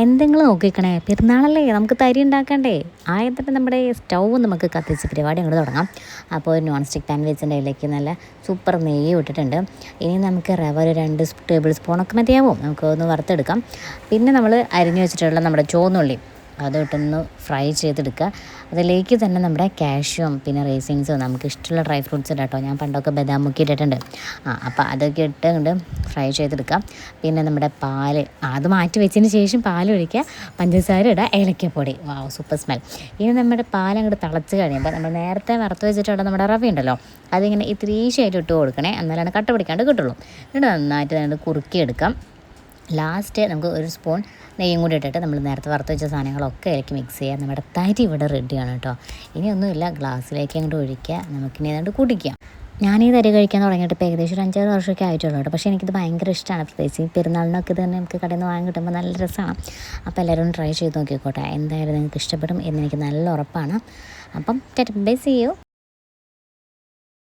എന്തെങ്കിലും നോക്കിക്കണേ, പെരുന്നാളല്ലേ, നമുക്ക് തരി ഉണ്ടാക്കണ്ടേ. ആദ്യം തന്നെ നമ്മുടെ സ്റ്റൗവ് നമുക്ക് കത്തിച്ച് പരിപാടി അങ്ങോട്ട് തുടങ്ങാം. അപ്പോൾ ഒരു നോൺ സ്റ്റിക്ക് പാൻ വെച്ചിൻ്റെ അതിലേക്ക് നല്ല സൂപ്പർ നെയ്യ് ഇട്ടിട്ടുണ്ട്. ഇനി നമുക്ക് റവ ഒരു 2 ടേബിൾ സ്പൂണൊക്കെ മതിയാവും, നമുക്ക് ഒന്ന് വറുത്തെടുക്കാം. പിന്നെ നമ്മൾ അരിഞ്ഞു വെച്ചിട്ടുള്ള നമ്മുടെ ചുവന്നുള്ളി അതിട്ടൊന്ന് ഫ്രൈ ചെയ്തെടുക്കുക. അതിലേക്ക് തന്നെ നമ്മുടെ കാഷ്യൂം പിന്നെ റേസിൻസും നമുക്ക് ഇഷ്ടമുള്ള ഡ്രൈ ഫ്രൂട്ട്സ് ഇടാം കേട്ടോ. ഞാൻ പണ്ടൊക്കെ ബദാം മുക്കി ഇട്ടിട്ടുണ്ട്. അപ്പോൾ അതൊക്കെ ഇട്ട് കൊണ്ട് ഫ്രൈ ചെയ്തെടുക്കാം. പിന്നെ നമ്മുടെ പാല് അത് മാറ്റി വെച്ചതിന് ശേഷം പാൽ ഒഴിക്കുക, പഞ്ചസാര ഇടുക, ഏലക്കപ്പൊടി. വാവ്, സൂപ്പർ സ്മെൽ. ഇനി നമ്മുടെ പാലങ്ങോട്ട് തിളച്ച് കഴിയുമ്പോൾ നമ്മൾ നേരത്തെ വറുത്ത് വെച്ചിട്ടുള്ള നമ്മുടെ റവ ഉണ്ടല്ലോ, അതിങ്ങനെ ഇത്തിരീശയായിട്ട് ഇട്ട് കൊടുക്കണേ, എന്നാലാണ് കട്ട പിടിക്കാണ്ട് കിട്ടുള്ളൂ. എന്നിട്ട് നന്നായിട്ട് കുറുക്കിയെടുക്കാം. ലാസ്റ്റ് നമുക്ക് ഒരു സ്പൂൺ നെയ്യും കൂടി ഇട്ടിട്ട് നമ്മൾ നേരത്തെ വറുത്ത് വെച്ച സാധനങ്ങളൊക്കെ അതിലേക്ക് മിക്സ് ചെയ്യുക. നമ്മുടെ തരി ഇവിടെ റെഡിയാണ് കേട്ടോ. ഇനിയൊന്നുമില്ല, ഗ്ലാസ്സിലേക്ക് അങ്ങോട്ട് ഒഴിക്കുക, നമുക്കിനി അതുകൊണ്ട് കുടിക്കാം. ഞാൻ ഈ തരി കഴിക്കാൻ തുടങ്ങിയിട്ട് ഇപ്പോൾ ഏകദേശം ഒരു 5-6 വർഷമൊക്കെ ആയിട്ടുള്ളൂ കേട്ടോ. പക്ഷേ എനിക്കിത് ഭയങ്കര ഇഷ്ടമാണ്. പ്രത്യേകിച്ച് ഈ പെരുന്നാളിനൊക്കെ ഇത് തന്നെ നമുക്ക് കടയിൽ നിന്ന് വാങ്ങി കിട്ടുമ്പോൾ നല്ല രസമാണ്. അപ്പോൾ എല്ലാവരും ട്രൈ ചെയ്ത് നോക്കിക്കോട്ടെ. എന്തായാലും നിങ്ങൾക്ക് ഇഷ്ടപ്പെടും എന്നെനിക്ക് നല്ല ഉറപ്പാണ്. അപ്പം ബൈ, സീ യു.